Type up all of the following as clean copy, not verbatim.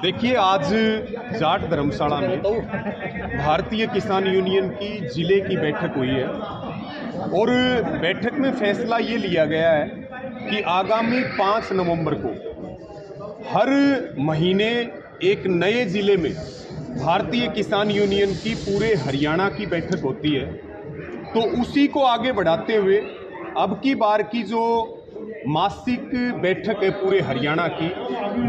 देखिए, आज जाट धर्मशाला में भारतीय किसान यूनियन की जिले की बैठक हुई है और बैठक में फैसला ये लिया गया है कि आगामी 5 नवंबर को हर महीने एक नए जिले में भारतीय किसान यूनियन की पूरे हरियाणा की बैठक होती है। तो उसी को आगे बढ़ाते हुए अब की बार की जो मासिक बैठक है पूरे हरियाणा की,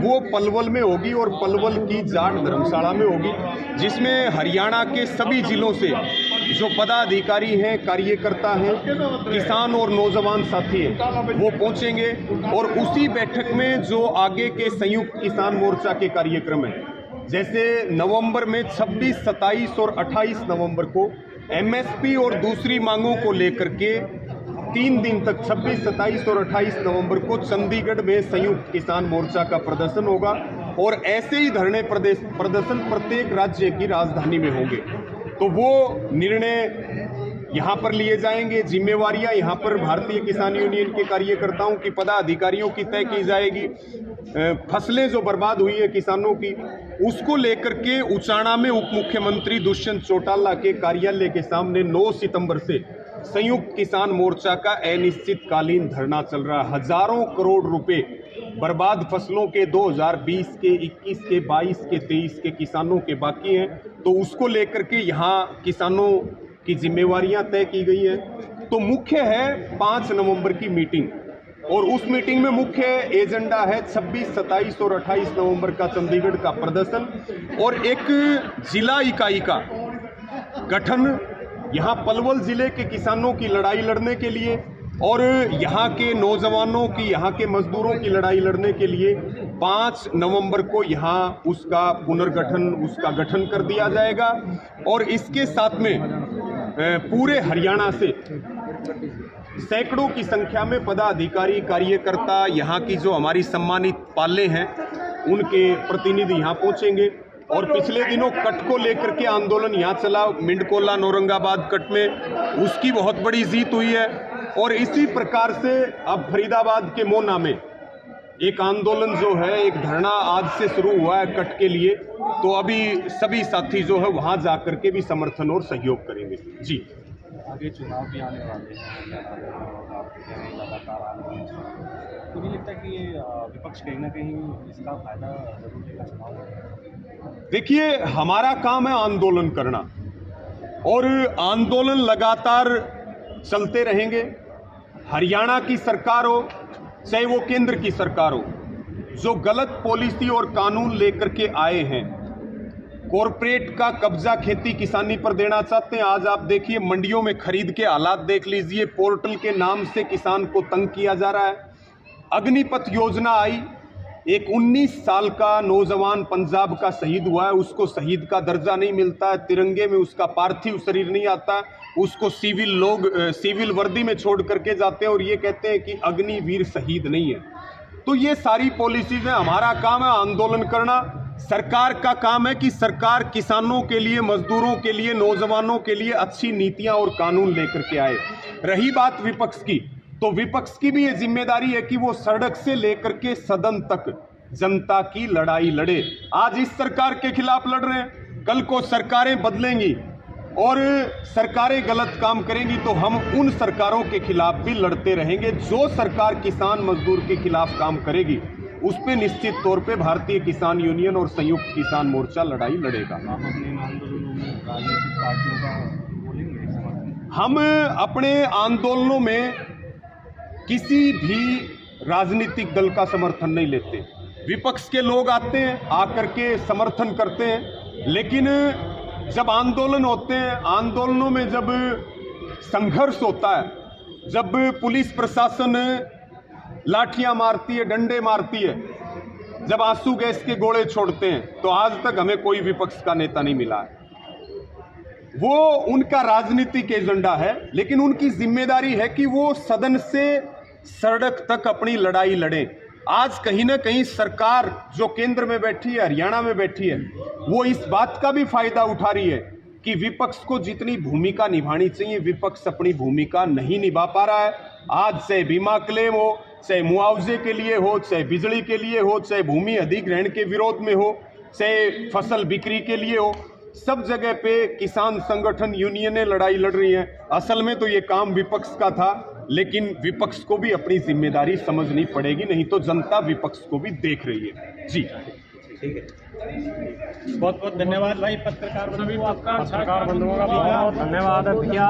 वो पलवल में होगी और पलवल की जाट धर्मशाला में होगी, जिसमें हरियाणा के सभी जिलों से जो पदाधिकारी हैं, कार्यकर्ता हैं, किसान और नौजवान साथी हैं, वो पहुंचेंगे। और उसी बैठक में जो आगे के संयुक्त किसान मोर्चा के कार्यक्रम हैं, जैसे नवंबर में 26, 27 और 28 नवंबर को एमएसपी और दूसरी मांगों को लेकर के 3 दिन तक 26, 27 और 28 नवंबर को चंडीगढ़ में संयुक्त किसान मोर्चा का प्रदर्शन होगा और ऐसे ही धरने प्रदर्शन प्रत्येक राज्य की राजधानी में होंगे। तो वो निर्णय यहाँ पर लिए जाएंगे, जिम्मेवारियां यहाँ पर भारतीय किसान यूनियन के कार्यकर्ताओं की, पदाधिकारियों की तय की जाएगी। फसलें जो बर्बाद हुई है किसानों की, उसको लेकर के उचाना में उप मुख्यमंत्री दुष्यंत चौटाला के कार्यालय के सामने 9 सितंबर से संयुक्त किसान मोर्चा का अनिश्चितकालीन धरना चल रहा है। हजारों करोड़ रुपए बर्बाद फसलों के 2020 के, 21 के, 22 के, 23 के किसानों के बाकी हैं। तो उसको लेकर के यहाँ किसानों की जिम्मेवारियां तय की गई है। तो मुख्य है 5 नवंबर की मीटिंग, और उस मीटिंग में मुख्य एजेंडा है 26, 27 और 28 नवंबर का चंडीगढ़ का प्रदर्शन और एक जिला इकाई का गठन यहाँ पलवल जिले के किसानों की लड़ाई लड़ने के लिए और यहाँ के नौजवानों की, यहाँ के मजदूरों की लड़ाई लड़ने के लिए 5 नवंबर को यहाँ उसका पुनर्गठन, उसका गठन कर दिया जाएगा। और इसके साथ में पूरे हरियाणा से सैकड़ों की संख्या में पदाधिकारी, कार्यकर्ता, यहाँ की जो हमारी सम्मानित पाले हैं, उनके प्रतिनिधि यहाँ पहुँचेंगे। और पिछले दिनों कट को लेकर के आंदोलन यहाँ चला, मिंडकोला नौरंगाबाद कट में, उसकी बहुत बड़ी जीत हुई है। और इसी प्रकार से अब फरीदाबाद के मोना में एक आंदोलन जो है, एक धरना आज से शुरू हुआ है कट के लिए। तो अभी सभी साथी जो है वहाँ जा कर के भी समर्थन और सहयोग करेंगे। जी, आगे चुनाव भी आने वाले हैं, लगातार आ रहे हैं, तो नहीं लगता कि ये विपक्ष कहीं ना कहीं इसका फायदा जरूर लेगा चुनाव में? देखिए, हमारा काम है आंदोलन करना और आंदोलन लगातार चलते रहेंगे। हरियाणा की सरकार हो चाहे वो केंद्र की सरकार हो, जो गलत पॉलिसी और कानून लेकर के आए हैं, कॉरपोरेट का कब्जा खेती किसानी पर देना चाहते हैं। आज आप देखिए मंडियों में खरीद के हालात देख लीजिए, पोर्टल के नाम से किसान को तंग किया जा रहा है। अग्निपथ योजना आई, एक 19 साल का नौजवान पंजाब का शहीद हुआ है, उसको शहीद का दर्जा नहीं मिलता है, तिरंगे में उसका पार्थिव शरीर नहीं आता, उसको सिविल वर्दी में छोड़ करके जाते हैं और ये कहते हैं कि अग्निवीर शहीद नहीं है। तो ये सारी पॉलिसीज हैं। हमारा काम है आंदोलन करना, सरकार का काम है कि सरकार किसानों के लिए, मजदूरों के लिए, नौजवानों के लिए अच्छी नीतियां और कानून लेकर के आए। रही बात विपक्ष की, तो विपक्ष की भी ये जिम्मेदारी है कि वो सड़क से लेकर के सदन तक जनता की लड़ाई लड़े। आज इस सरकार के खिलाफ लड़ रहे हैं, कल को सरकारें बदलेंगी और सरकारें गलत काम करेंगी तो हम उन सरकारों के खिलाफ भी लड़ते रहेंगे। जो सरकार किसान मजदूर के खिलाफ काम करेगी उस पे निश्चित तौर पे भारतीय किसान यूनियन और संयुक्त किसान मोर्चा लड़ाई लड़ेगा। हम अपने आंदोलनों में किसी भी राजनीतिक दल का समर्थन नहीं लेते। विपक्ष के लोग आते हैं, आकर के समर्थन करते हैं, लेकिन जब आंदोलन होते हैं, आंदोलनों में जब संघर्ष होता है, जब पुलिस प्रशासन लाठियां मारती है, डंडे मारती है, जब आंसू गैस के गोले छोड़ते हैं, तो आज तक हमें कोई विपक्ष का नेता नहीं मिला है। वो उनका राजनीतिक एजेंडा है, लेकिन उनकी जिम्मेदारी है कि वो सदन से सड़क तक अपनी लड़ाई लड़ें। आज कहीं ना कहीं सरकार जो केंद्र में बैठी है, हरियाणा में बैठी है, वो इस बात का भी फायदा उठा रही है कि विपक्ष को जितनी भूमिका निभानी चाहिए, विपक्ष अपनी भूमिका नहीं निभा पा रहा है। आज से बीमा क्लेम हो, चाहे मुआवजे के लिए हो, चाहे बिजली के लिए हो, चाहे भूमि अधिग्रहण के विरोध में हो, चाहे फसल बिक्री के लिए हो, सब जगह पे किसान संगठन यूनियनें लड़ाई लड़ रही हैं। असल में तो ये काम विपक्ष का था, लेकिन विपक्ष को भी अपनी जिम्मेदारी समझनी पड़ेगी, नहीं तो जनता विपक्ष को भी देख रही है। जी ठीक है, बहुत बहुत धन्यवाद भाई। पत्रकार बंधुओं का बहुत धन्यवाद भैया।